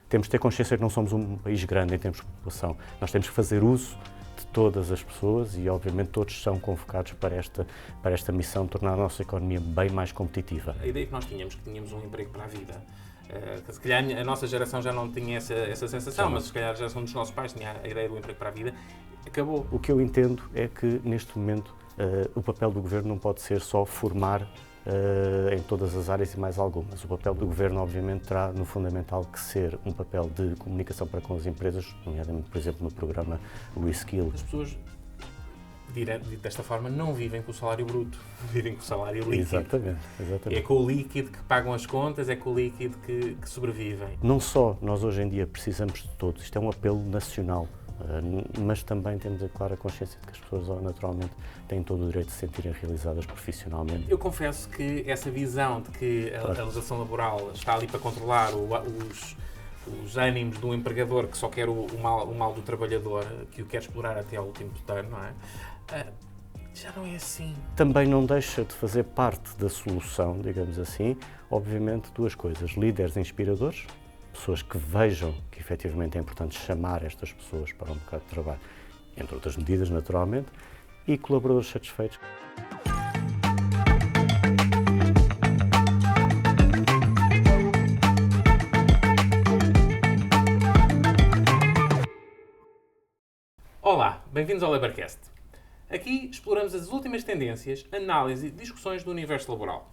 Temos de ter consciência que não somos um país grande em termos de população. Nós temos que fazer uso de todas as pessoas e, obviamente, todos são convocados para esta missão de tornar a nossa economia bem mais competitiva. A ideia que nós tínhamos, um emprego para a vida, se calhar a nossa geração já não tinha essa sensação, mas se calhar a geração dos nossos pais tinha a ideia do emprego para a vida, acabou. O que eu entendo é que, neste momento, o papel do Governo não pode ser só formar em todas as áreas e mais algumas. O papel do Governo, obviamente, terá no fundamental que ser um papel de comunicação para com as empresas, nomeadamente, por exemplo, no programa WeSkill. As pessoas, desta forma, não vivem com o salário bruto, vivem com o salário líquido. Exatamente. É com o líquido que pagam as contas, é com o líquido que sobrevivem. Não só nós hoje em dia precisamos de todos, isto é um apelo nacional. Mas também temos a clara consciência de que as pessoas, naturalmente, têm todo o direito de se sentirem realizadas profissionalmente. Eu confesso que essa visão de que a legislação laboral está ali para controlar os ânimos do empregador que só quer o mal do trabalhador, que o quer explorar até ao último tutano, não é? Já não é assim. Também não deixa de fazer parte da solução, digamos assim, obviamente, duas coisas. Líderes inspiradores, pessoas que vejam que efetivamente é importante chamar estas pessoas para um mercado de trabalho, entre outras medidas, naturalmente, e colaboradores satisfeitos. Olá, bem-vindos ao Laborcast. Aqui exploramos as últimas tendências, análise e discussões do universo laboral.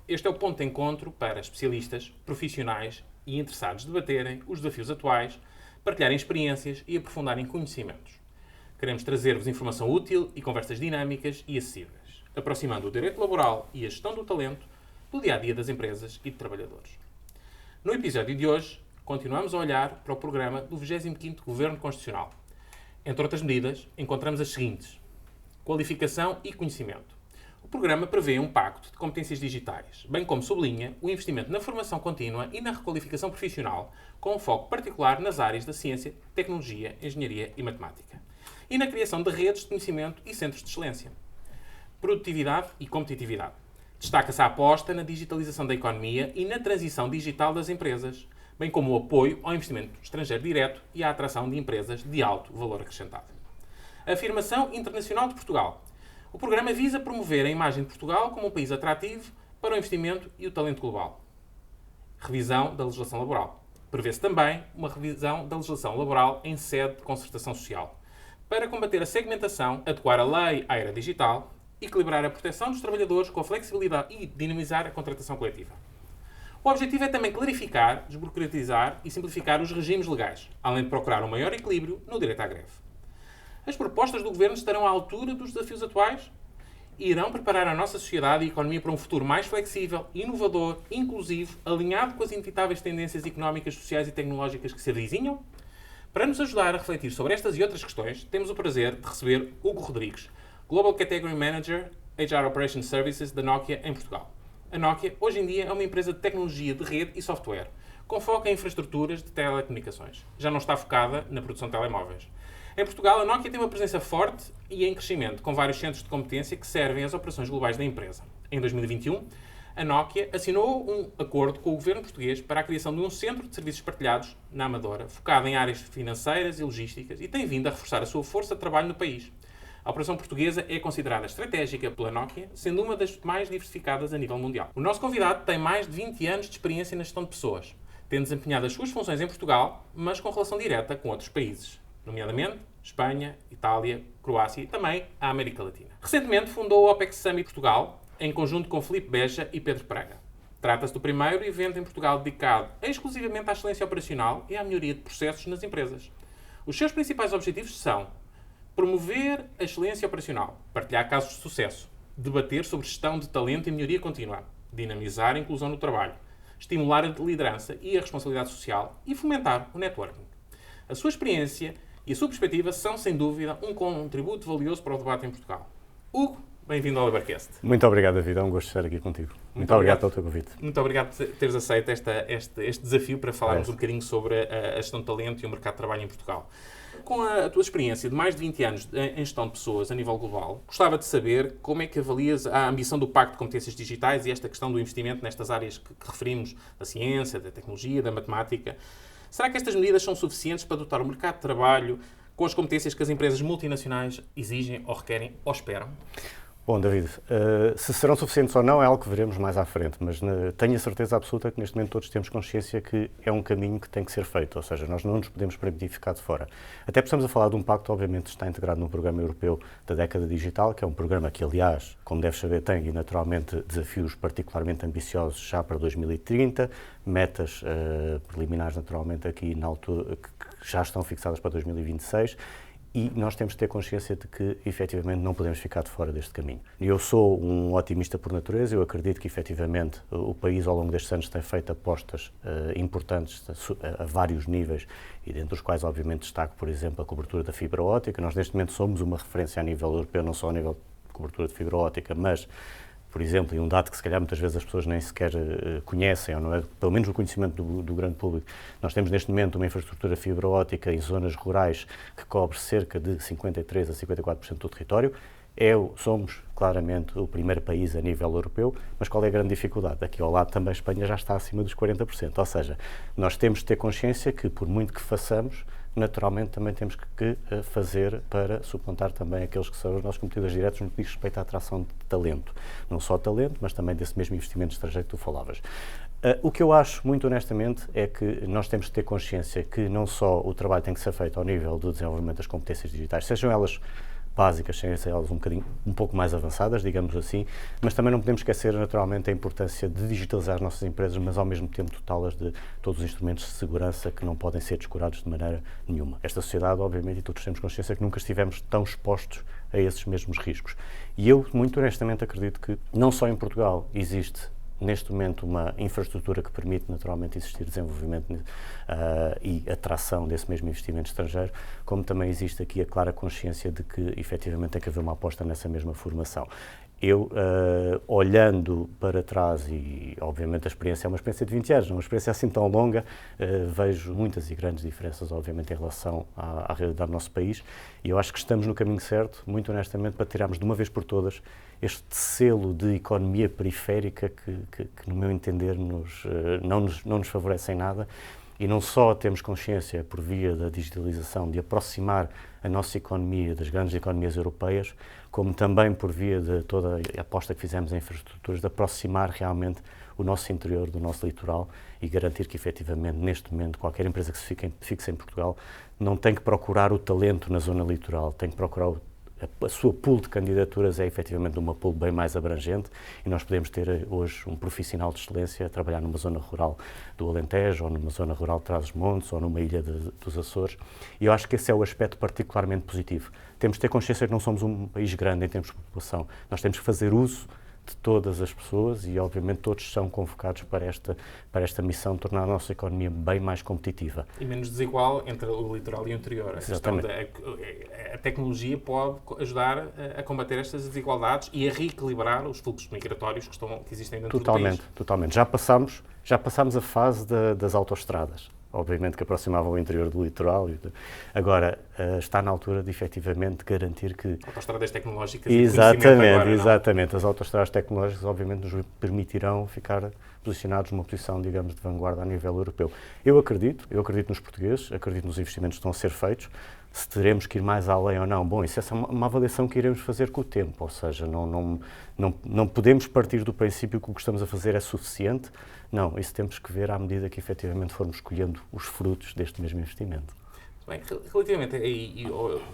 Este é o ponto de encontro para especialistas, profissionais e interessados debaterem os desafios atuais, partilharem experiências e aprofundarem conhecimentos. Queremos trazer-vos informação útil e conversas dinâmicas e acessíveis, aproximando o direito laboral e a gestão do talento do dia-a-dia das empresas e de trabalhadores. No episódio de hoje, continuamos a olhar para o programa do 25º Governo Constitucional. Entre outras medidas, encontramos as seguintes: qualificação e conhecimento. O programa prevê um pacto de competências digitais, bem como sublinha o investimento na formação contínua e na requalificação profissional, com um foco particular nas áreas da ciência, tecnologia, engenharia e matemática, e na criação de redes de conhecimento e centros de excelência. Produtividade e competitividade. Destaca-se a aposta na digitalização da economia e na transição digital das empresas, bem como o apoio ao investimento estrangeiro direto e à atração de empresas de alto valor acrescentado. A afirmação internacional de Portugal. O programa visa promover a imagem de Portugal como um país atrativo para o investimento e o talento global. Revisão da legislação laboral. Prevê-se também uma revisão da legislação laboral em sede de concertação social, para combater a segmentação, adequar a lei à era digital, equilibrar a proteção dos trabalhadores com a flexibilidade e dinamizar a contratação coletiva. O objetivo é também clarificar, desburocratizar e simplificar os regimes legais, além de procurar um maior equilíbrio no direito à greve. As propostas do Governo estarão à altura dos desafios atuais e irão preparar a nossa sociedade e a economia para um futuro mais flexível, inovador, inclusivo, alinhado com as inevitáveis tendências económicas, sociais e tecnológicas que se avizinham? Para nos ajudar a refletir sobre estas e outras questões, temos o prazer de receber Hugo Rodrigues, Global Category Manager HR Operations Services da Nokia em Portugal. A Nokia, hoje em dia, é uma empresa de tecnologia de rede e software, com foco em infraestruturas de telecomunicações. Já não está focada na produção de telemóveis. Em Portugal, a Nokia tem uma presença forte e em crescimento, com vários centros de competência que servem às operações globais da empresa. Em 2021, a Nokia assinou um acordo com o governo português para a criação de um centro de serviços partilhados na Amadora, focado em áreas financeiras e logísticas, e tem vindo a reforçar a sua força de trabalho no país. A operação portuguesa é considerada estratégica pela Nokia, sendo uma das mais diversificadas a nível mundial. O nosso convidado tem mais de 20 anos de experiência na gestão de pessoas, tendo desempenhado as suas funções em Portugal, mas com relação direta com outros países, nomeadamente Espanha, Itália, Croácia e também a América Latina. Recentemente fundou o OPEX Summit Portugal, em conjunto com Filipe Beja e Pedro Praga. Trata-se do primeiro evento em Portugal dedicado exclusivamente à excelência operacional e à melhoria de processos nas empresas. Os seus principais objetivos são promover a excelência operacional, partilhar casos de sucesso, debater sobre gestão de talento e melhoria contínua, dinamizar a inclusão no trabalho, estimular a liderança e a responsabilidade social e fomentar o networking. A sua experiência e a sua perspectiva são, sem dúvida, um contributo valioso para o debate em Portugal. Hugo, bem-vindo ao Laborcast. Muito obrigado, David. É um gosto estar aqui contigo. Muito obrigado pelo teu convite. Muito obrigado por teres aceito este desafio para falarmos um bocadinho sobre a gestão de talento e o mercado de trabalho em Portugal. Com a tua experiência de mais de 20 anos em gestão de pessoas a nível global, gostava de saber como é que avalias a ambição do Pacto de Competências Digitais e esta questão do investimento nestas áreas que referimos, da ciência, da tecnologia, da matemática. Será que estas medidas são suficientes para dotar o mercado de trabalho com as competências que as empresas multinacionais exigem ou requerem ou esperam? Bom, David, se serão suficientes ou não é algo que veremos mais à frente, mas tenho a certeza absoluta que neste momento todos temos consciência que é um caminho que tem que ser feito, ou seja, nós não nos podemos permitir ficar de fora. Até precisamos a falar de um pacto, obviamente está integrado no programa europeu da década digital, que é um programa que, aliás, como deves saber, tem e naturalmente desafios particularmente ambiciosos já para 2030, metas preliminares naturalmente aqui na altura, que já estão fixadas para 2026, e nós temos de ter consciência de que, efetivamente, não podemos ficar de fora deste caminho. Eu sou um otimista por natureza, eu acredito que, efetivamente, o país, ao longo destes anos, tem feito apostas importantes a vários níveis, e dentre os quais, obviamente, destaco, por exemplo, a cobertura da fibra óptica. Nós, neste momento, somos uma referência a nível europeu, não só a nível de cobertura de fibra óptica, mas, por exemplo, e um dado que se calhar muitas vezes as pessoas nem sequer conhecem, ou não é, pelo menos o conhecimento do grande público, nós temos neste momento uma infraestrutura fibra óptica em zonas rurais que cobre cerca de 53% a 54% do território. Somos claramente o primeiro país a nível europeu, mas qual é a grande dificuldade? Aqui ao lado também a Espanha já está acima dos 40%, ou seja, nós temos de ter consciência que por muito que façamos, naturalmente também temos que fazer para suplantar também aqueles que são os nossos competidores diretos no que diz respeito à atração de talento. Não só talento, mas também desse mesmo investimento estrangeiro que tu falavas. O que eu acho, muito honestamente, é que nós temos de ter consciência que não só o trabalho tem que ser feito ao nível do desenvolvimento das competências digitais, sejam elas básicas, sejam elas um pouco mais avançadas, digamos assim, mas também não podemos esquecer naturalmente a importância de digitalizar as nossas empresas, mas ao mesmo tempo dotá-las de todos os instrumentos de segurança que não podem ser descurados de maneira nenhuma. Esta sociedade, obviamente, e todos temos consciência que nunca estivemos tão expostos a esses mesmos riscos. E eu, muito honestamente, acredito que não só em Portugal existe neste momento uma infraestrutura que permite naturalmente existir desenvolvimento e atração desse mesmo investimento estrangeiro, como também existe aqui a clara consciência de que efetivamente tem que haver uma aposta nessa mesma formação. Eu, olhando para trás, e obviamente a experiência é uma experiência de 20 anos, não é uma experiência assim tão longa, vejo muitas e grandes diferenças, obviamente, em relação à realidade do nosso país, e eu acho que estamos no caminho certo, muito honestamente, para tirarmos de uma vez por todas este selo de economia periférica que no meu entender, não nos favorece em nada. E não só temos consciência, por via da digitalização, de aproximar a nossa economia das grandes economias europeias, como também por via de toda a aposta que fizemos em infraestruturas, de aproximar realmente o nosso interior do nosso litoral e garantir que, efetivamente, neste momento, qualquer empresa que se fixe em Portugal não tem que procurar o talento na zona litoral, tem que procurar a sua pool de candidaturas é efetivamente uma pool bem mais abrangente e nós podemos ter hoje um profissional de excelência a trabalhar numa zona rural do Alentejo ou numa zona rural de Trás-os-Montes ou numa ilha dos Açores, e eu acho que esse é o aspecto particularmente positivo. Temos de ter consciência que não somos um país grande em termos de população, nós temos que fazer uso de todas as pessoas e, obviamente, todos são convocados para esta missão de tornar a nossa economia bem mais competitiva. E menos desigual entre o litoral e o interior. A tecnologia pode ajudar a combater estas desigualdades e a reequilibrar os fluxos migratórios que existem dentro do país. Totalmente. Já passámos a fase das autoestradas. Obviamente que aproximavam o interior do litoral. Agora, está na altura de, efetivamente, garantir que... Autoestradas tecnológicas Exatamente. As autoestradas tecnológicas, obviamente, nos permitirão ficar posicionados numa posição, digamos, de vanguarda a nível europeu. Eu acredito nos portugueses, acredito nos investimentos que estão a ser feitos. Se teremos que ir mais além ou não, bom, isso é uma avaliação que iremos fazer com o tempo, ou seja, não podemos partir do princípio que o que estamos a fazer é suficiente. Não, isso temos que ver à medida que efetivamente formos escolhendo os frutos deste mesmo investimento. Bem, relativamente,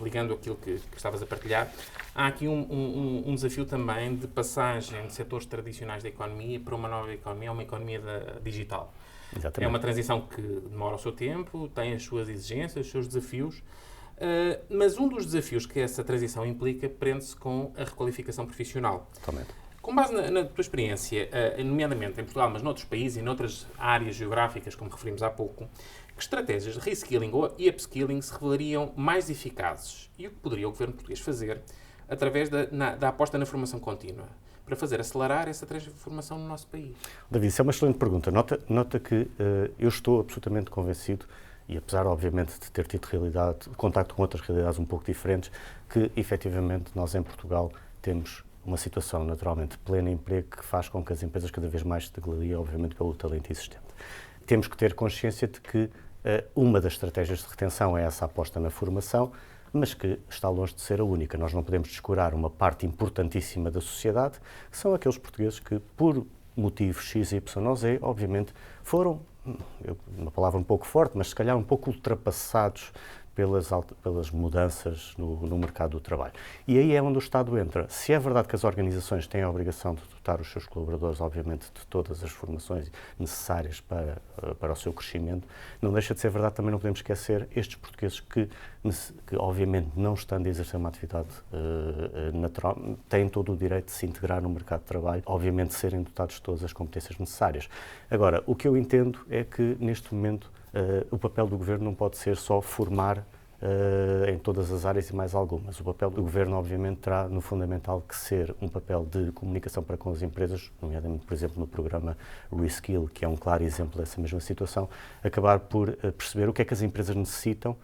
ligando aquilo que estavas a partilhar, há aqui um desafio também de passagem de setores tradicionais da economia para uma nova economia, uma economia digital. Exatamente. É uma transição que demora o seu tempo, tem as suas exigências, os seus desafios, mas um dos desafios que essa transição implica prende-se com a requalificação profissional. Totalmente. Com base na tua experiência, nomeadamente em Portugal, mas noutros países e noutras áreas geográficas, como referimos há pouco, que estratégias de reskilling e upskilling se revelariam mais eficazes e o que poderia o governo português fazer através da aposta na formação contínua para fazer acelerar essa transformação no nosso país? David, isso é uma excelente pergunta. Nota que eu estou absolutamente convencido, e apesar, obviamente, de ter tido contacto com outras realidades um pouco diferentes, que, efetivamente, nós em Portugal temos uma situação, naturalmente, de pleno emprego que faz com que as empresas cada vez mais se degladiem, obviamente, pelo talento existente. Temos que ter consciência de que Uma das estratégias de retenção é essa aposta na formação, mas que está longe de ser a única. Nós não podemos descurar uma parte importantíssima da sociedade, que são aqueles portugueses que, por motivos X, Y ou Z, obviamente, foram, uma palavra um pouco forte, mas se calhar um pouco ultrapassados pelas mudanças no mercado do trabalho. E aí é onde o Estado entra. Se é verdade que as organizações têm a obrigação de dotar os seus colaboradores, obviamente, de todas as formações necessárias para o seu crescimento, não deixa de ser verdade, também não podemos esquecer estes portugueses que obviamente, não estando a exercer uma atividade natural, têm todo o direito de se integrar no mercado de trabalho, obviamente serem dotados de todas as competências necessárias. Agora, o que eu entendo é que, neste momento, o papel do Governo não pode ser só formar em todas as áreas e mais algumas. O papel do Governo, obviamente, terá no fundamental que ser um papel de comunicação para com as empresas, nomeadamente, por exemplo, no programa Reskill, que é um claro exemplo dessa mesma situação, acabar por perceber o que é que as empresas necessitam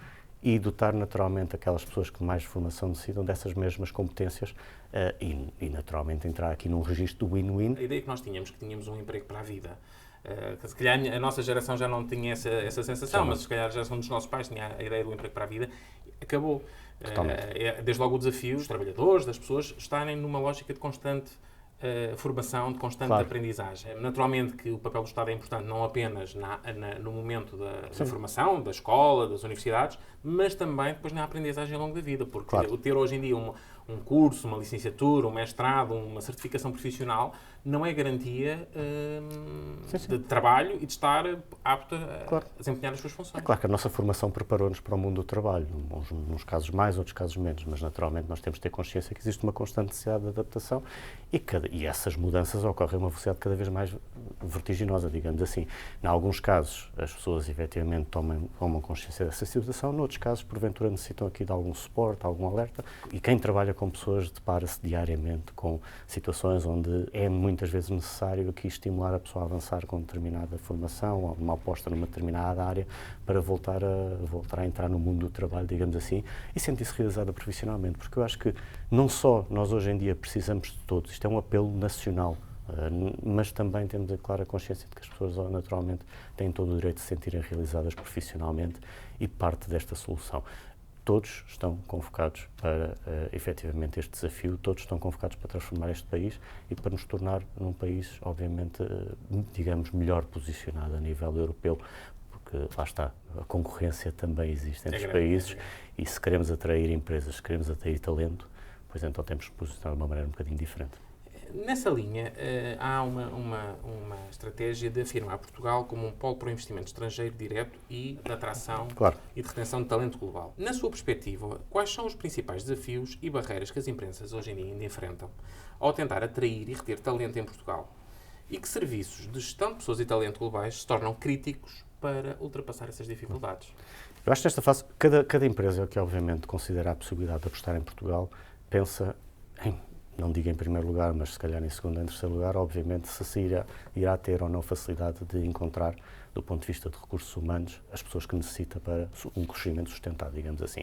e dotar naturalmente aquelas pessoas que mais formação necessitam dessas mesmas competências e naturalmente entrar aqui num registro do win-win. A ideia que nós tínhamos, que tínhamos um emprego para a vida, se calhar a nossa geração já não tinha essa sensação, mas se calhar a geração dos nossos pais tinha a ideia do emprego para a vida, acabou. Desde logo o desafio dos trabalhadores, das pessoas, estarem numa lógica de constante formação, de constante aprendizagem. Naturalmente que o papel do Estado é importante não apenas no momento da formação, da escola, das universidades, mas também depois na aprendizagem ao longo da vida, porque ter hoje em dia um curso, uma licenciatura, um mestrado, uma certificação profissional, não é garantia de trabalho e de estar apto a desempenhar as suas funções. É claro que a nossa formação preparou-nos para o mundo do trabalho, uns casos mais, outros casos menos, mas naturalmente nós temos de ter consciência que existe uma constante necessidade de adaptação e essas mudanças ocorrem a uma velocidade cada vez mais vertiginosa, digamos assim. Em alguns casos, as pessoas efetivamente tomam consciência dessa situação, noutros casos, porventura, necessitam aqui de algum suporte, algum alerta, e quem trabalha com pessoas depara-se diariamente com situações onde é muitas vezes necessário aqui estimular a pessoa a avançar com determinada formação ou uma aposta numa determinada área para voltar a entrar no mundo do trabalho, digamos assim, e sentir-se realizada profissionalmente, porque eu acho que não só nós hoje em dia precisamos de todos, isto é um apelo nacional, mas também temos a clara consciência de que as pessoas naturalmente têm todo o direito de se sentirem realizadas profissionalmente e parte desta solução. Todos estão convocados para, efetivamente, este desafio, todos estão convocados para transformar este país e para nos tornar num país, obviamente, digamos, melhor posicionado a nível europeu, porque lá está, a concorrência também existe entre os países e se queremos atrair empresas, se queremos atrair talento, pois então temos que posicionar de uma maneira um bocadinho diferente. Nessa linha, há uma estratégia de afirmar Portugal como um polo para o investimento estrangeiro direto e de atração e de retenção de talento global. Na sua perspectiva, quais são os principais desafios e barreiras que as empresas hoje em dia ainda enfrentam ao tentar atrair e reter talento em Portugal? E que serviços de gestão de pessoas e talento globais se tornam críticos para ultrapassar essas dificuldades? Eu acho que nesta fase, cada empresa que obviamente considera a possibilidade de apostar em Portugal, pensa em, não digo em primeiro lugar, mas se calhar em segundo ou em terceiro lugar, obviamente se irá ter ou não facilidade de encontrar, do ponto de vista de recursos humanos, as pessoas que necessita para um crescimento sustentado, digamos assim.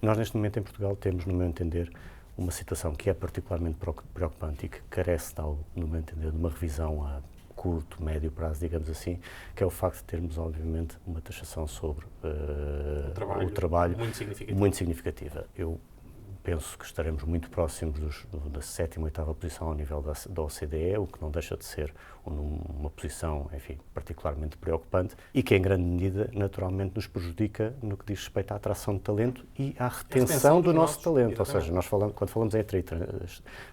Nós neste momento em Portugal temos, no meu entender, uma situação que é particularmente preocupante e que carece, no meu entender, de uma revisão a curto, médio prazo, digamos assim, que é o facto de termos, obviamente, uma taxação sobre o trabalho muito significativa. Eu penso que estaremos muito próximos da 7ª ou 8ª posição ao nível da OCDE, o que não deixa de ser uma posição, enfim, particularmente preocupante e que, em grande medida, naturalmente nos prejudica no que diz respeito à atração de talento e à retenção do nosso talento. Ou seja, quando falamos em atrair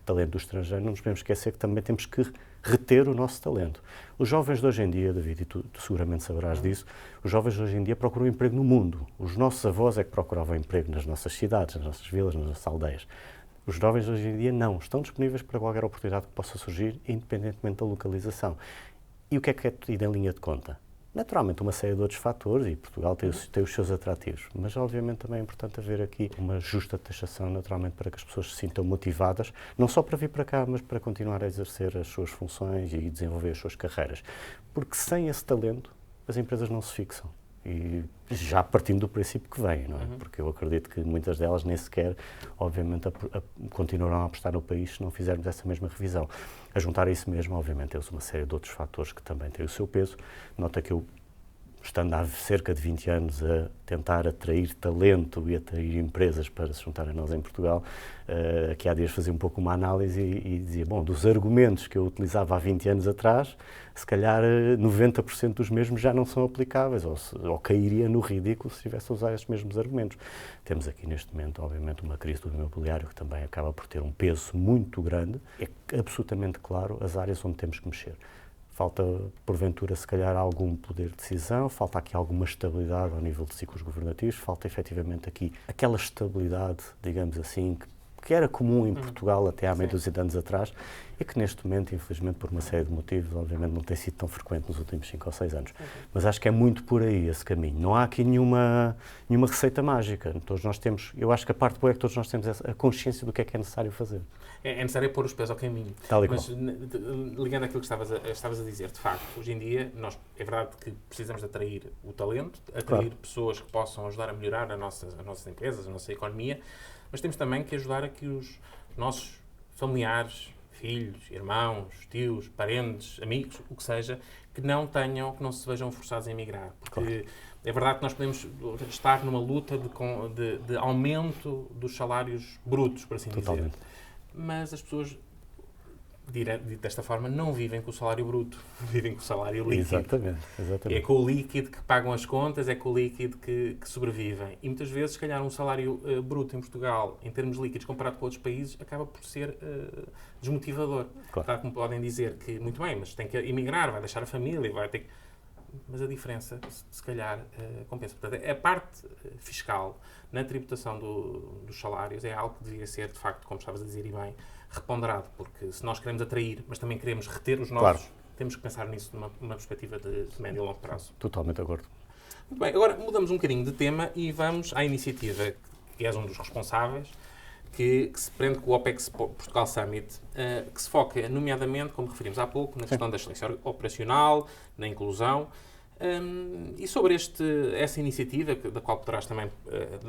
talento do estrangeiro, não nos podemos esquecer que também temos que reter o nosso talento. Os jovens de hoje em dia, David, e tu seguramente saberás disso, os jovens de hoje em dia procuram emprego no mundo. Os nossos avós é que procuravam emprego nas nossas cidades, nas nossas vilas, nas nossas aldeias. Os jovens de hoje em dia não, estão disponíveis para qualquer oportunidade que possa surgir, independentemente da localização. E o que é tido em linha de conta? Naturalmente, uma série de outros fatores, e Portugal tem os seus atrativos, mas obviamente também é importante haver aqui uma justa taxação, naturalmente, para que as pessoas se sintam motivadas, não só para vir para cá, mas para continuar a exercer as suas funções e desenvolver as suas carreiras. Porque sem esse talento, as empresas não se fixam. E já partindo do princípio que vem, não é? Porque eu acredito que muitas delas nem sequer, obviamente, continuarão a apostar no país se não fizermos essa mesma revisão. A juntar a isso mesmo, obviamente, temos uma série de outros fatores que também têm o seu peso. Nota que eu estando há cerca de 20 anos a tentar atrair talento e atrair empresas para se juntarem a nós em Portugal, que há dias fazia um pouco uma análise e dizia, bom, dos argumentos que eu utilizava há 20 anos atrás, se calhar 90% dos mesmos já não são aplicáveis, ou cairia no ridículo se estivesse a usar esses mesmos argumentos. Temos aqui neste momento, obviamente, uma crise do imobiliário que também acaba por ter um peso muito grande. É absolutamente claro as áreas onde temos que mexer. Falta, porventura, se calhar, algum poder de decisão, falta aqui alguma estabilidade ao nível de ciclos governativos, falta efetivamente aqui aquela estabilidade, digamos assim, que era comum em Portugal até há meia dúzia de anos atrás e que neste momento, infelizmente, por uma série de motivos, obviamente não tem sido tão frequente nos últimos 5 ou 6 anos. Mas acho que é muito por aí esse caminho. Não há aqui nenhuma receita mágica. Todos nós temos, eu acho que a parte boa é que todos nós temos a consciência do que é necessário fazer. É necessário pôr os pés ao caminho. Tal e Mas, qual. ligando àquilo que estavas a dizer, de facto, hoje em dia, é verdade que precisamos de atrair o talento, atrair pessoas que possam ajudar a melhorar as nossas empresas, a nossa economia, mas temos também que ajudar a que os nossos familiares, filhos, irmãos, tios, parentes, amigos, o que seja, que não se vejam forçados a emigrar. Porque é verdade que nós podemos estar numa luta de aumento dos salários brutos, por assim dizer. Mas as pessoas, desta forma, não vivem com o salário bruto, vivem com o salário líquido. Exatamente. É com o líquido que pagam as contas, é com o líquido que sobrevivem. E muitas vezes, se calhar, um salário bruto em Portugal, em termos líquidos, comparado com outros países, acaba por ser desmotivador. Claro, como podem dizer que, muito bem, mas tem que emigrar, vai deixar a família, vai ter que... Mas a diferença, se calhar, compensa. Portanto, a parte fiscal na tributação dos salários é algo que devia ser, de facto, como estavas a dizer e bem, reponderado, porque se nós queremos atrair, mas também queremos reter os nossos, temos que pensar nisso numa perspectiva de médio e longo prazo. Totalmente de acordo. Muito bem, agora mudamos um bocadinho de tema e vamos à iniciativa, que és um dos responsáveis, que se prende com o OPEX Portugal Summit, que se foca, nomeadamente, como referimos há pouco, na questão da excelência operacional, na inclusão. E sobre essa iniciativa, da qual poderás também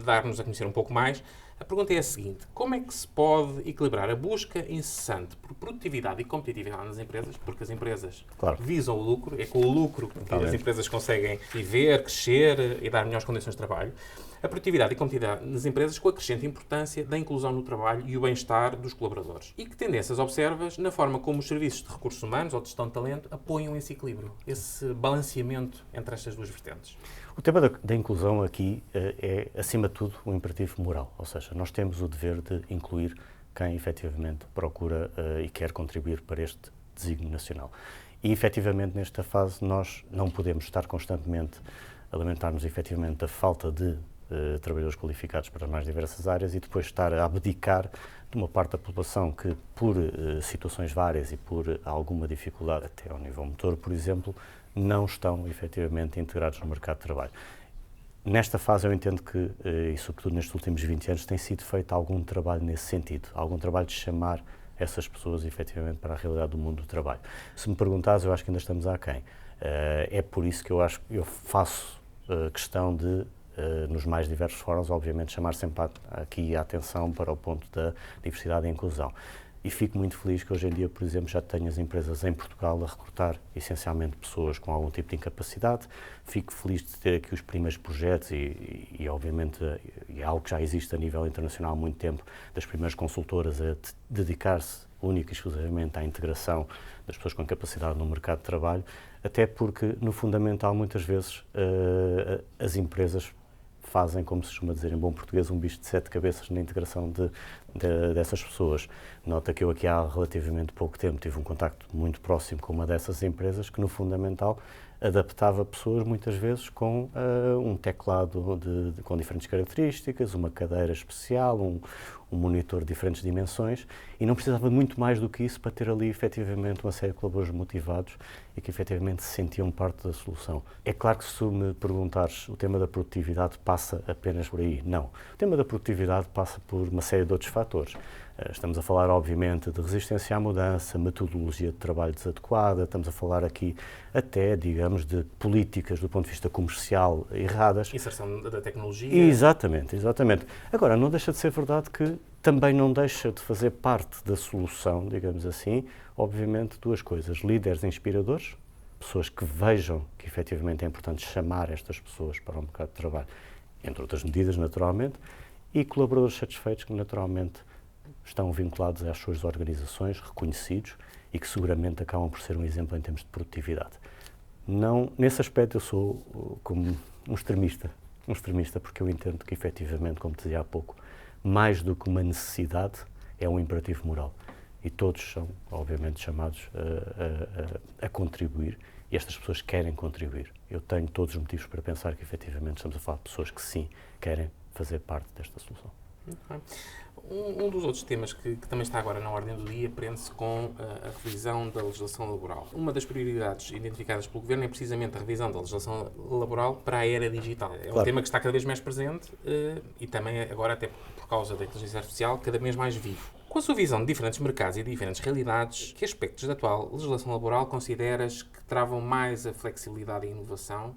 dar-nos a conhecer um pouco mais, a pergunta é a seguinte: como é que se pode equilibrar a busca incessante por produtividade e competitividade nas empresas, porque as empresas visam o lucro, é com o lucro que as empresas conseguem viver, crescer e dar melhores condições de trabalho, a produtividade e competitividade nas empresas com a crescente importância da inclusão no trabalho e o bem-estar dos colaboradores. E que tendências observas na forma como os serviços de recursos humanos ou de gestão de talento apoiam esse equilíbrio, esse balanceamento entre estas duas vertentes? O tema da inclusão aqui é, acima de tudo, um imperativo moral, ou seja, nós temos o dever de incluir quem efetivamente procura e quer contribuir para este desígnio nacional. E efetivamente nesta fase nós não podemos estar constantemente a lamentar-nos efetivamente da falta de trabalhadores qualificados para as mais diversas áreas e depois estar a abdicar de uma parte da população que, por situações várias e por alguma dificuldade, até ao nível motor, por exemplo, não estão efetivamente integrados no mercado de trabalho. Nesta fase eu entendo que, e sobretudo nestes últimos 20 anos, tem sido feito algum trabalho nesse sentido, algum trabalho de chamar essas pessoas efetivamente para a realidade do mundo do trabalho. Se me perguntares, eu acho que ainda estamos aquém. É por isso que eu faço questão de, nos mais diversos fóruns, obviamente, chamar sempre aqui a atenção para o ponto da diversidade e inclusão. E fico muito feliz que hoje em dia, por exemplo, já tenho as empresas em Portugal a recrutar essencialmente pessoas com algum tipo de incapacidade. Fico feliz de ter aqui os primeiros projetos e obviamente, é algo que já existe a nível internacional há muito tempo, das primeiras consultoras a dedicar-se única e exclusivamente à integração das pessoas com capacidade no mercado de trabalho, até porque, no fundamental, muitas vezes as empresas fazem, como se costuma dizer em bom português, um bicho de 7 cabeças na integração dessas pessoas. Nota que eu aqui há relativamente pouco tempo tive um contacto muito próximo com uma dessas empresas que, no fundamental, adaptava pessoas muitas vezes com um teclado com diferentes características, uma cadeira especial, um monitor de diferentes dimensões e não precisava muito mais do que isso para ter ali efetivamente uma série de colaboradores motivados e que efetivamente se sentiam parte da solução. É claro que se me perguntares, o tema da produtividade passa apenas por aí? Não. O tema da produtividade passa por uma série de outros fatores. Estamos a falar, obviamente, de resistência à mudança, metodologia de trabalho desadequada, estamos a falar aqui até, digamos, de políticas do ponto de vista comercial erradas. Inserção da tecnologia. Exatamente. Agora, não deixa de ser verdade que também não deixa de fazer parte da solução, digamos assim, obviamente, duas coisas: líderes inspiradores, pessoas que vejam que efetivamente é importante chamar estas pessoas para o mercado de trabalho, entre outras medidas, naturalmente, e colaboradores satisfeitos que, naturalmente, estão vinculados às suas organizações, reconhecidos, e que seguramente acabam por ser um exemplo em termos de produtividade. Não, nesse aspecto eu sou como um extremista, porque eu entendo que, efetivamente, como te dizia há pouco, mais do que uma necessidade, é um imperativo moral. E todos são, obviamente, chamados a contribuir, e estas pessoas querem contribuir. Eu tenho todos os motivos para pensar que, efetivamente, estamos a falar de pessoas que, sim, querem fazer parte desta solução. Muito bem. Um dos outros temas que também está agora na ordem do dia prende-se com a revisão da legislação laboral. Uma das prioridades identificadas pelo Governo é precisamente a revisão da legislação laboral para a era digital. É um tema que está cada vez mais presente e também agora, até por causa da inteligência artificial, cada vez mais vivo. Com a sua visão de diferentes mercados e de diferentes realidades, que aspectos da atual legislação laboral consideras que travam mais a flexibilidade e a inovação,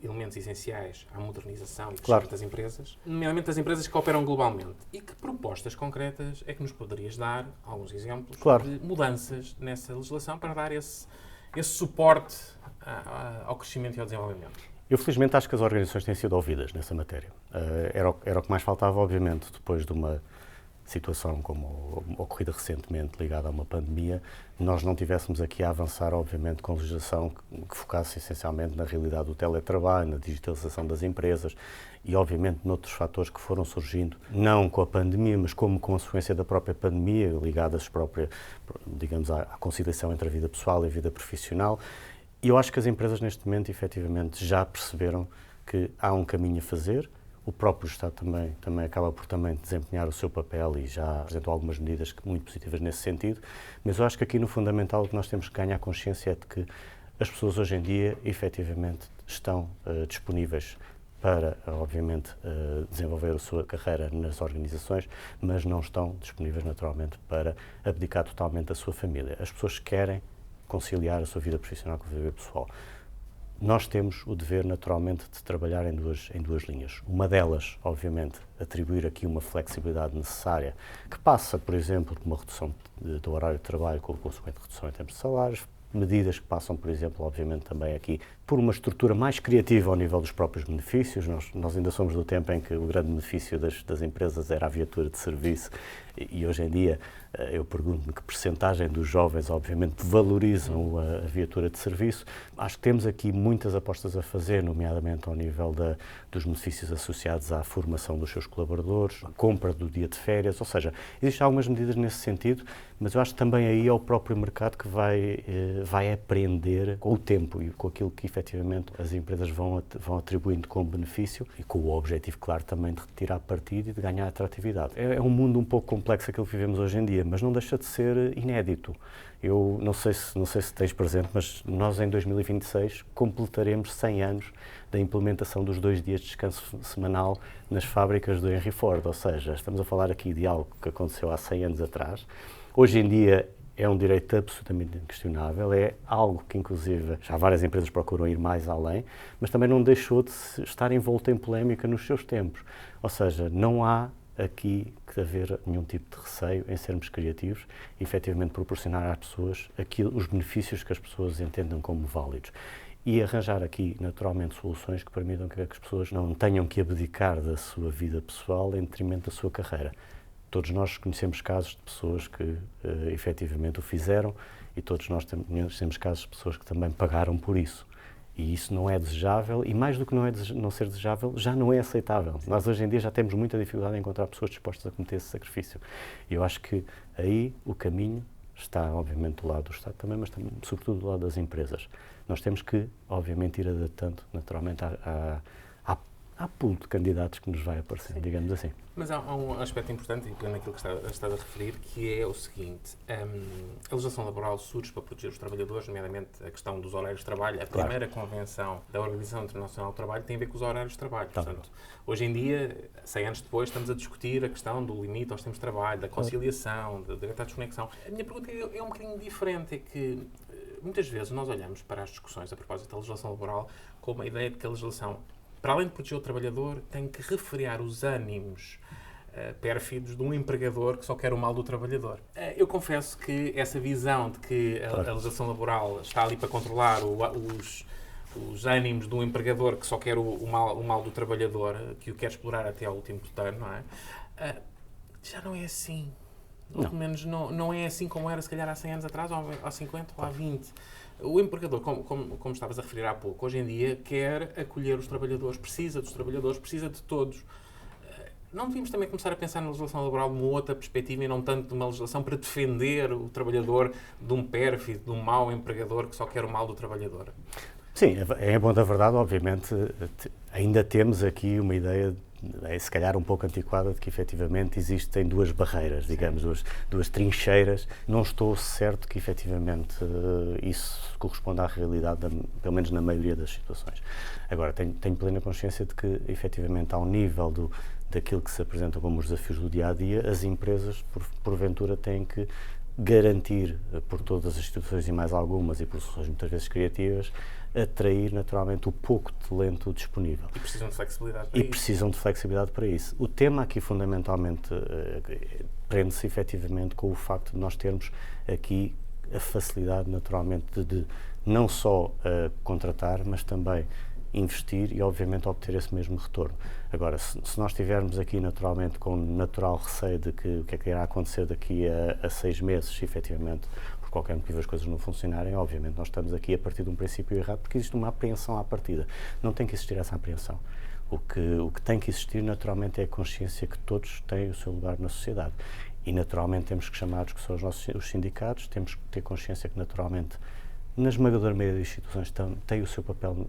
elementos essenciais à modernização e crescimento das empresas, nomeadamente das empresas que operam globalmente? E que propostas concretas é que nos poderias dar, alguns exemplos, de mudanças nessa legislação para dar esse suporte ao crescimento e ao desenvolvimento? Eu, felizmente, acho que as organizações têm sido ouvidas nessa matéria. Era o que mais faltava, obviamente, depois de uma situação como ocorrida recentemente ligada a uma pandemia, nós não tivéssemos aqui a avançar, obviamente, com legislação que focasse essencialmente na realidade do teletrabalho, na digitalização das empresas e, obviamente, noutros fatores que foram surgindo, não com a pandemia, mas como consequência da própria pandemia, ligadas digamos, à conciliação entre a vida pessoal e a vida profissional. E eu acho que as empresas, neste momento, efetivamente, já perceberam que há um caminho a fazer. O próprio Estado também acaba por desempenhar o seu papel e já apresentou algumas medidas muito positivas nesse sentido, mas eu acho que aqui no fundamental o que nós temos que ganhar consciência é de que as pessoas hoje em dia efetivamente estão disponíveis para, obviamente, desenvolver a sua carreira nas organizações, mas não estão disponíveis naturalmente para abdicar totalmente da sua família. As pessoas querem conciliar a sua vida profissional com a vida pessoal. Nós temos o dever, naturalmente, de trabalhar em duas linhas. Uma delas, obviamente, atribuir aqui uma flexibilidade necessária, que passa, por exemplo, por uma redução do horário de trabalho, com a consequente redução em termos de salários, medidas que passam, por exemplo, obviamente, também aqui, por uma estrutura mais criativa ao nível dos próprios benefícios. Nós ainda somos do tempo em que o grande benefício das empresas era a viatura de serviço e hoje em dia eu pergunto-me que percentagem dos jovens, obviamente, valorizam a viatura de serviço. Acho que temos aqui muitas apostas a fazer, nomeadamente ao nível dos benefícios associados à formação dos seus colaboradores, a compra do dia de férias, ou seja, existem algumas medidas nesse sentido, mas eu acho que também aí é o próprio mercado que vai aprender com o tempo e com aquilo que efetivamente as empresas vão atribuindo como benefício e com o objetivo, claro, também de retirar partido e de ganhar atratividade. É um mundo um pouco complexo aquilo que vivemos hoje em dia, mas não deixa de ser inédito. Eu não sei se tens presente, mas nós em 2026 completaremos 100 anos da implementação dos 2 dias de descanso semanal nas fábricas do Henry Ford, ou seja, estamos a falar aqui de algo que aconteceu há 100 anos atrás. Hoje em dia é um direito absolutamente inquestionável, é algo que, inclusive, já várias empresas procuram ir mais além, mas também não deixou de estar envolto em polémica nos seus tempos. Ou seja, não há aqui que haver nenhum tipo de receio em sermos criativos e, efetivamente, proporcionar às pessoas os benefícios que as pessoas entendam como válidos. E arranjar aqui, naturalmente, soluções que permitam que as pessoas não tenham que abdicar da sua vida pessoal em detrimento da sua carreira. Todos nós conhecemos casos de pessoas que efetivamente o fizeram e todos nós conhecemos casos de pessoas que também pagaram por isso. E isso não é desejável e, mais do que não ser desejável, já não é aceitável. Nós hoje em dia já temos muita dificuldade em encontrar pessoas dispostas a cometer esse sacrifício. E eu acho que aí o caminho está, obviamente, do lado do Estado também, mas também, sobretudo, do lado das empresas. Nós temos que, obviamente, ir adaptando, naturalmente, à pool de candidatos que nos vai aparecendo, digamos assim. Mas há um aspecto importante, e naquilo que estás a referir, que é o seguinte: a legislação laboral surge para proteger os trabalhadores, nomeadamente a questão dos horários de trabalho. A primeira convenção da Organização Internacional do Trabalho tem a ver com os horários de trabalho. Portanto, hoje em dia, 100 anos depois, estamos a discutir a questão do limite aos tempos de trabalho, da conciliação, da direito à desconexão. A minha pergunta é um bocadinho diferente, é que muitas vezes nós olhamos para as discussões a propósito da legislação laboral com a ideia de que a legislação, para além de proteger o trabalhar, tem que refrear os ânimos pérfidos de um empregador que só quer o mal do trabalhador. Eu confesso que essa visão de que a legislação laboral está ali para controlar os ânimos de um empregador que só quer o mal do trabalhador, que o quer explorar até ao último tutano, não é? Já não é assim. Ou pelo menos não é assim como era, se calhar, há 100 anos atrás, ou há 50, ou há 20. O empregador, como estavas a referir há pouco, hoje em dia quer acolher os trabalhadores, precisa dos trabalhadores, precisa de todos. Não devíamos também começar a pensar na legislação laboral de uma outra perspectiva e não tanto de uma legislação para defender o trabalhador de um pérfido, de um mau empregador que só quer o mal do trabalhador? Sim, é bom da verdade, obviamente, ainda temos aqui uma ideia, se calhar um pouco antiquada, de que efetivamente existem duas barreiras, digamos, duas trincheiras. Não estou certo que efetivamente isso corresponda à realidade, pelo menos na maioria das situações. Agora, tenho plena consciência de que efetivamente ao nível daquilo que se apresenta como os desafios do dia-a-dia, as empresas, porventura, têm que garantir por todas as instituições e mais algumas, e por soluções muitas vezes criativas, atrair naturalmente o pouco talento disponível. E precisam de flexibilidade para isso. Precisam de flexibilidade para isso. O tema aqui fundamentalmente prende-se efetivamente com o facto de nós termos aqui a facilidade naturalmente de não só contratar, mas também investir e obviamente obter esse mesmo retorno. Agora, se nós estivermos aqui naturalmente com natural receio de que o que é que irá acontecer daqui a 6 meses, se efetivamente por qualquer motivo as coisas não funcionarem, obviamente nós estamos aqui a partir de um princípio errado, porque existe uma apreensão à partida. Não tem que existir essa apreensão. O que tem que existir naturalmente é a consciência que todos têm o seu lugar na sociedade. E naturalmente temos que chamar que são os sindicatos, temos que ter consciência que naturalmente na esmagadora maioria das instituições tem o seu papel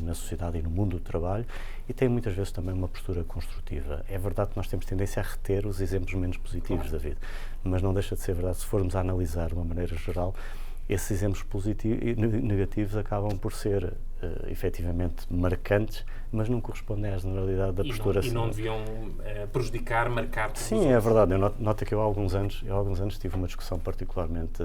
na sociedade e no mundo do trabalho e tem muitas vezes também uma postura construtiva. É verdade que nós temos tendência a reter os exemplos menos positivos da vida, mas não deixa de ser verdade, se formos a analisar de uma maneira geral, esses exemplos positivos e negativos acabam por ser efetivamente marcantes, mas não correspondem à generalidade da postura. E não deviam prejudicar, marcar todos os outros. Sim, é verdade. Eu noto que eu há alguns anos tive uma discussão particularmente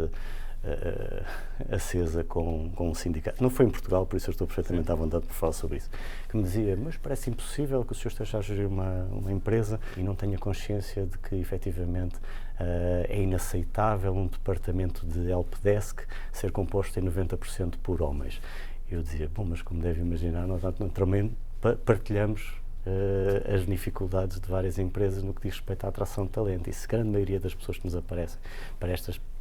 acesa com um sindicato. Não foi em Portugal, por isso eu estou perfeitamente à vontade para falar sobre isso. Que me dizia, mas parece impossível que o senhor esteja a gerir uma empresa e não tenha consciência de que efetivamente é inaceitável um departamento de helpdesk ser composto em 90% por homens. Eu dizia, bom, mas como deve imaginar, nós também partilhamos as dificuldades de várias empresas no que diz respeito à atração de talento. E se a grande maioria das pessoas que nos aparecem para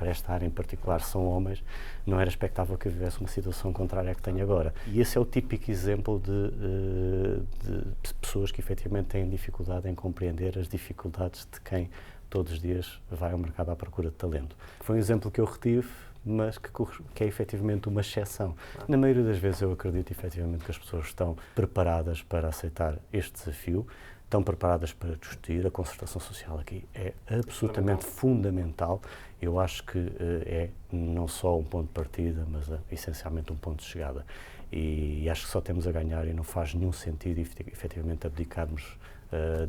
esta área em particular são homens, não era expectável que vivesse uma situação contrária à que tem agora. E esse é o típico exemplo de pessoas que efetivamente têm dificuldade em compreender as dificuldades de quem todos os dias vai ao mercado à procura de talento. Foi um exemplo que eu retive, mas que é efetivamente uma exceção. Na maioria das vezes eu acredito efetivamente que as pessoas estão preparadas para aceitar este desafio, estão preparadas para discutir. A concertação social aqui é absolutamente fundamental. Eu acho que é não só um ponto de partida, mas essencialmente um ponto de chegada. E acho que só temos a ganhar e não faz nenhum sentido efetivamente abdicarmos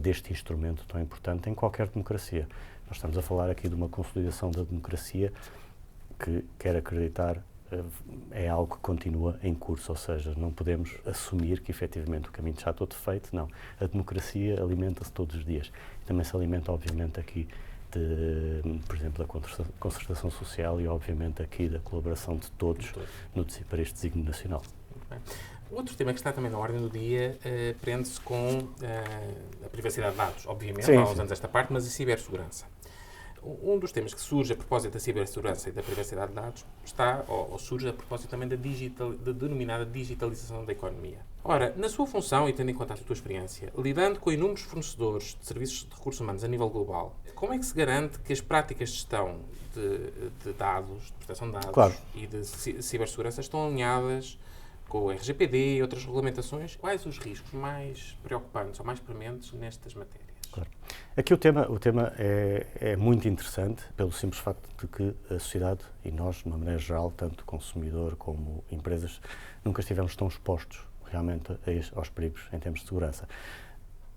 deste instrumento tão importante em qualquer democracia. Nós estamos a falar aqui de uma consolidação da democracia que, quer acreditar, é algo que continua em curso, ou seja, não podemos assumir que efetivamente o caminho está todo feito, não. A democracia alimenta-se todos os dias. Também se alimenta, obviamente, aqui, por exemplo, da concertação social e, obviamente, aqui da colaboração de todos para este desígnio nacional. Muito bem. Outro tema que está também na ordem do dia prende-se com a privacidade de dados, obviamente, há uns anos esta parte, mas a cibersegurança. Um dos temas que surge a propósito da cibersegurança e da privacidade de dados surge a propósito também da denominada digitalização da economia. Ora, na sua função, e tendo em conta a sua experiência, lidando com inúmeros fornecedores de serviços de recursos humanos a nível global, como é que se garante que as práticas de gestão de dados, de proteção de dados e de cibersegurança estão alinhadas com o RGPD e outras regulamentações? Quais os riscos mais preocupantes ou mais prementes nestas matérias? Claro. Aqui o tema é muito interessante pelo simples facto de que a sociedade e nós, de uma maneira geral, tanto consumidor como empresas, nunca estivemos tão expostos realmente aos perigos em termos de segurança.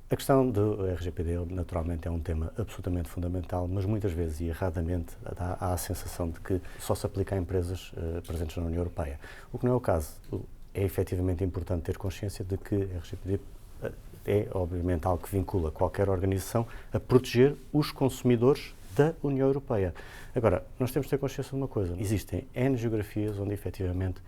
A questão do RGPD, naturalmente, é um tema absolutamente fundamental, mas muitas vezes e erradamente há a sensação de que só se aplica a empresas presentes na União Europeia, o que não é o caso. É efetivamente importante ter consciência de que a RGPD é, obviamente, algo que vincula qualquer organização a proteger os consumidores da União Europeia. Agora, nós temos de ter consciência de uma coisa. Existem N geografias onde, efetivamente,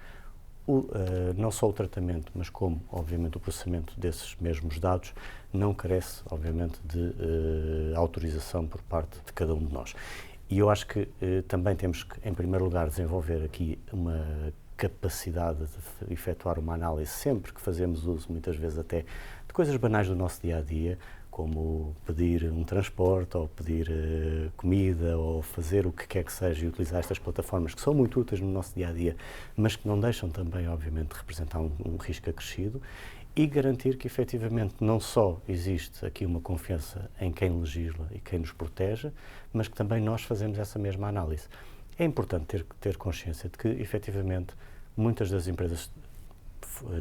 não só o tratamento, mas como, obviamente, o processamento desses mesmos dados não carece, obviamente, de autorização por parte de cada um de nós. E eu acho que também temos que, em primeiro lugar, desenvolver aqui uma capacidade de efetuar uma análise sempre que fazemos uso, muitas vezes até, de coisas banais do nosso dia-a-dia, como pedir um transporte, ou pedir comida, ou fazer o que quer que seja e utilizar estas plataformas que são muito úteis no nosso dia-a-dia, mas que não deixam também, obviamente, de representar um risco acrescido, e garantir que, efetivamente, não só existe aqui uma confiança em quem legisla e quem nos protege, mas que também nós fazemos essa mesma análise. É importante ter consciência de que, efetivamente, muitas das empresas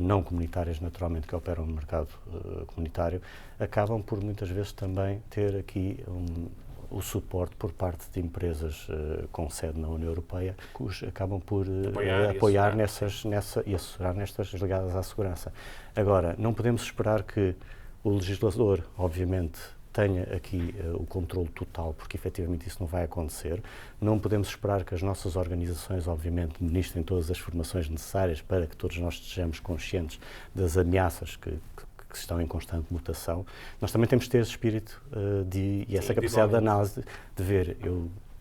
não comunitárias, naturalmente, que operam no mercado comunitário, acabam por, muitas vezes, também ter aqui o suporte por parte de empresas com sede na União Europeia, que acabam por apoiar e assessorar nestas ligadas à segurança. Agora, não podemos esperar que o legislador, obviamente, tenha aqui o controle total, porque efetivamente isso não vai acontecer. Não podemos esperar que as nossas organizações, obviamente, ministrem todas as formações necessárias para que todos nós estejamos conscientes das ameaças que estão em constante mutação. Nós também temos de ter esse espírito e essa capacidade de análise, de ver,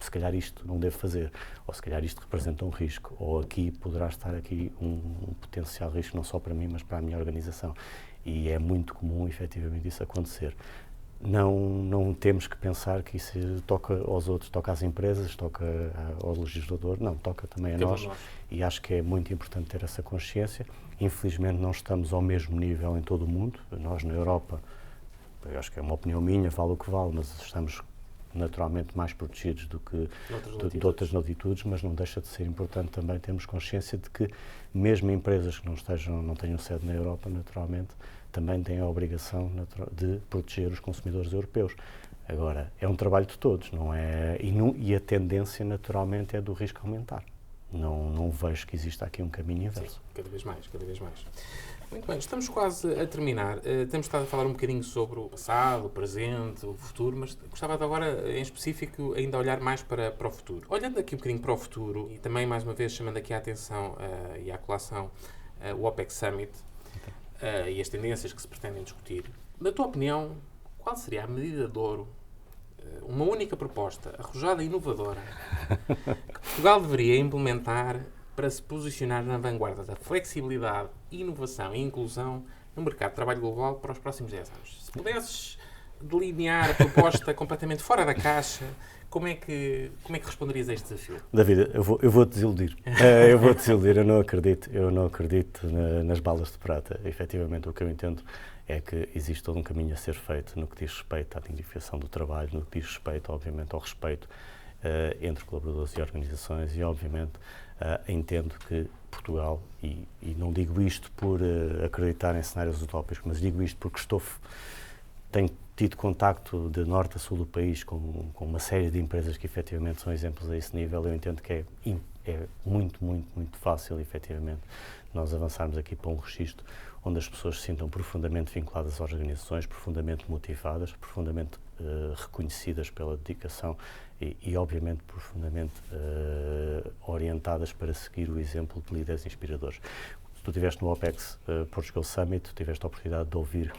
se calhar isto não devo fazer, ou se calhar isto representa um risco, ou aqui poderá estar aqui um potencial risco, não só para mim, mas para a minha organização. E é muito comum, efetivamente, isso acontecer. Não temos que pensar que isso toca aos outros, toca às empresas, toca ao legislador, não, toca também a nós, e acho que é muito importante ter essa consciência. Infelizmente não estamos ao mesmo nível em todo o mundo, nós na Europa, eu acho que é uma opinião minha, vale o que vale, mas estamos naturalmente mais protegidos do que de outras latitudes, mas não deixa de ser importante também termos consciência de que mesmo empresas que não tenham sede na Europa, naturalmente, também têm a obrigação de proteger os consumidores europeus. Agora, é um trabalho de todos, não é? E a tendência, naturalmente, é do risco aumentar. Não vejo que exista aqui um caminho inverso. Sim, cada vez mais, cada vez mais. Muito bem, estamos quase a terminar. Temos estado a falar um bocadinho sobre o passado, o presente, o futuro, mas gostava de agora, em específico, ainda olhar mais para o futuro. Olhando aqui um bocadinho para o futuro, e também, mais uma vez, chamando aqui a atenção e a colação o OPEC Summit, e as tendências que se pretendem discutir, na tua opinião, qual seria a medida de ouro, uma única proposta, arrojada e inovadora, que Portugal deveria implementar para se posicionar na vanguarda da flexibilidade, inovação e inclusão no mercado de trabalho global para os próximos 10 anos? Se pudesses delinear a proposta completamente fora da caixa, como é que responderias a este desafio? David, eu vou-te desiludir. Eu não acredito nas balas de prata. Efetivamente, o que eu entendo é que existe todo um caminho a ser feito no que diz respeito à dignificação do trabalho, no que diz respeito, obviamente, ao respeito entre colaboradores e organizações e, obviamente, entendo que Portugal, e não digo isto por acreditar em cenários utópicos, mas digo isto porque tenho tido contacto de norte a sul do país com uma série de empresas que efetivamente são exemplos a esse nível. Eu entendo que é muito, muito, muito fácil, efetivamente, nós avançarmos aqui para um registro onde as pessoas se sintam profundamente vinculadas às organizações, profundamente motivadas, profundamente reconhecidas pela dedicação e obviamente, profundamente orientadas para seguir o exemplo de líderes inspiradores. Se tu estiveste no OPEX Portugal Summit, tu tiveste a oportunidade de ouvir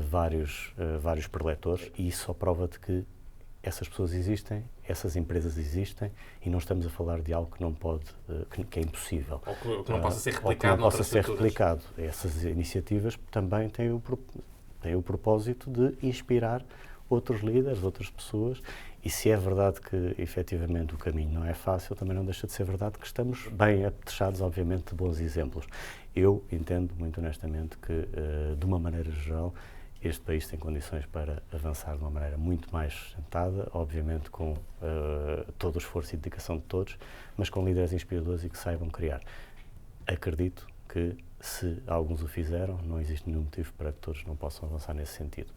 vários preletores e isso só prova de que essas pessoas existem, essas empresas existem e não estamos a falar de algo que não pode, que é impossível. Ou que não possa ser replicado. Essas iniciativas também têm o propósito de inspirar outros líderes, outras pessoas, e se é verdade que efetivamente o caminho não é fácil, também não deixa de ser verdade que estamos bem apetrechados, obviamente, de bons exemplos. Eu entendo muito honestamente que, de uma maneira geral, este país tem condições para avançar de uma maneira muito mais sentada, obviamente com todo o esforço e dedicação de todos, mas com líderes inspiradores e que saibam criar. Acredito que, se alguns o fizeram, não existe nenhum motivo para que todos não possam avançar nesse sentido.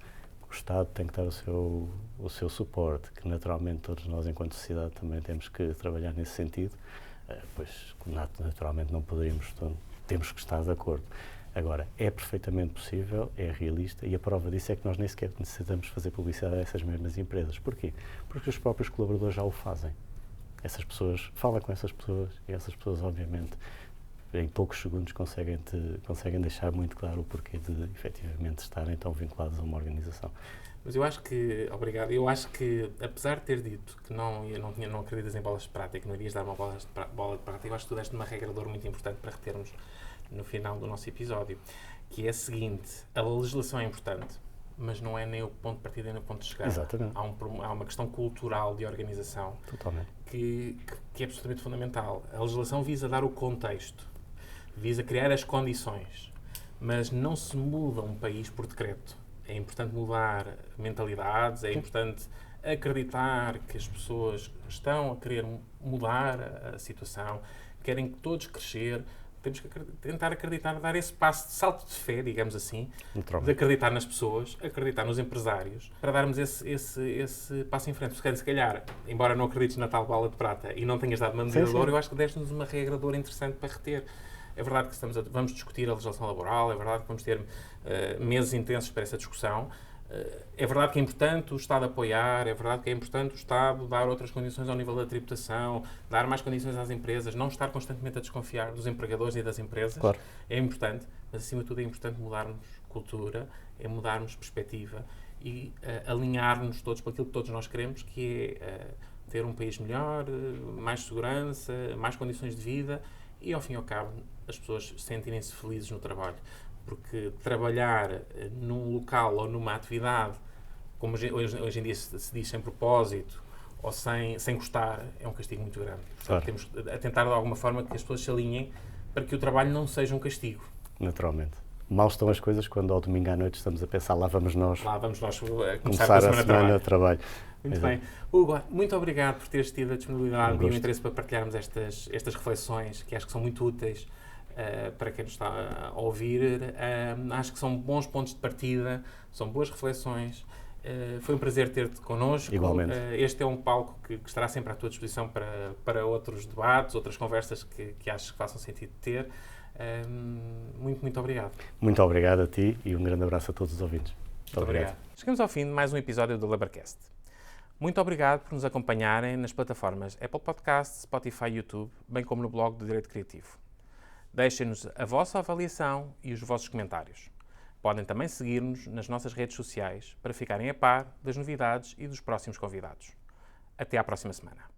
O Estado tem que dar o seu suporte, que naturalmente todos nós, enquanto sociedade, também temos que trabalhar nesse sentido, pois naturalmente não poderíamos, temos que estar de acordo. Agora, é perfeitamente possível, é realista, e a prova disso é que nós nem sequer necessitamos fazer publicidade a essas mesmas empresas. Porquê? Porque os próprios colaboradores já o fazem. Essas pessoas, fala com essas pessoas, e essas pessoas, obviamente, em poucos segundos conseguem deixar muito claro o porquê de, efetivamente, estarem tão vinculados a uma organização. Mas eu acho que, obrigado, apesar de ter dito que não acreditas em bolas de prata e que não irias dar uma bola de prata, eu acho que tu deste uma regra de ouro muito importante para retermos no final do nosso episódio, que é a seguinte: a legislação é importante, mas não é nem o ponto de partida nem o ponto de chegada. Exatamente. Há uma questão cultural de organização. Totalmente. Que é absolutamente fundamental. A legislação visa dar o contexto, visa criar as condições, mas não se muda um país por decreto. É importante mudar mentalidades, é importante acreditar que as pessoas estão a querer mudar a situação, querem todos crescer. Temos que tentar acreditar, dar esse passo de salto de fé, digamos assim, de acreditar nas pessoas, acreditar nos empresários, para darmos esse passo em frente. Se calhar, embora não acredites na tal bola de prata e não tenhas dado uma medida de ouro, eu acho que deste-nos uma regra de ouro interessante para reter. É verdade que vamos discutir a legislação laboral, é verdade que vamos ter meses intensos para essa discussão. É verdade que é importante o Estado apoiar, é verdade que é importante o Estado dar outras condições ao nível da tributação, dar mais condições às empresas, não estar constantemente a desconfiar dos empregadores e das empresas. Claro. É importante, mas acima de tudo é importante mudarmos cultura, é mudarmos perspectiva e alinhar-nos todos para aquilo que todos nós queremos, que é ter um país melhor, mais segurança, mais condições de vida e, ao fim e ao cabo, as pessoas sentirem-se felizes no trabalho. Porque trabalhar num local ou numa atividade, como hoje em dia se diz sem propósito ou sem gostar, é um castigo muito grande. Portanto, claro. Temos a tentar de alguma forma que as pessoas se alinhem para que o trabalho não seja um castigo. Naturalmente. Mal estão as coisas quando ao domingo à noite estamos a pensar, lá vamos nós Começar a semana de trabalho. Muito bem. Hugo, muito obrigado por teres tido a disponibilidade e o interesse para partilharmos estas reflexões, que acho que são muito úteis para quem nos está a ouvir. Acho que são bons pontos de partida, são boas reflexões. Foi um prazer ter-te connosco. Igualmente. Este é um palco que estará sempre à tua disposição para outros debates, outras conversas que acho que façam sentido ter. Muito obrigado. Muito obrigado a ti e um grande abraço a todos os ouvintes. Muito obrigado. Chegamos ao fim de mais um episódio do Laborcast. Muito obrigado por nos acompanharem nas plataformas Apple Podcasts, Spotify e YouTube, bem como no blog do Direito Criativo. Deixem-nos a vossa avaliação e os vossos comentários. Podem também seguir-nos nas nossas redes sociais para ficarem a par das novidades e dos próximos convidados. Até à próxima semana.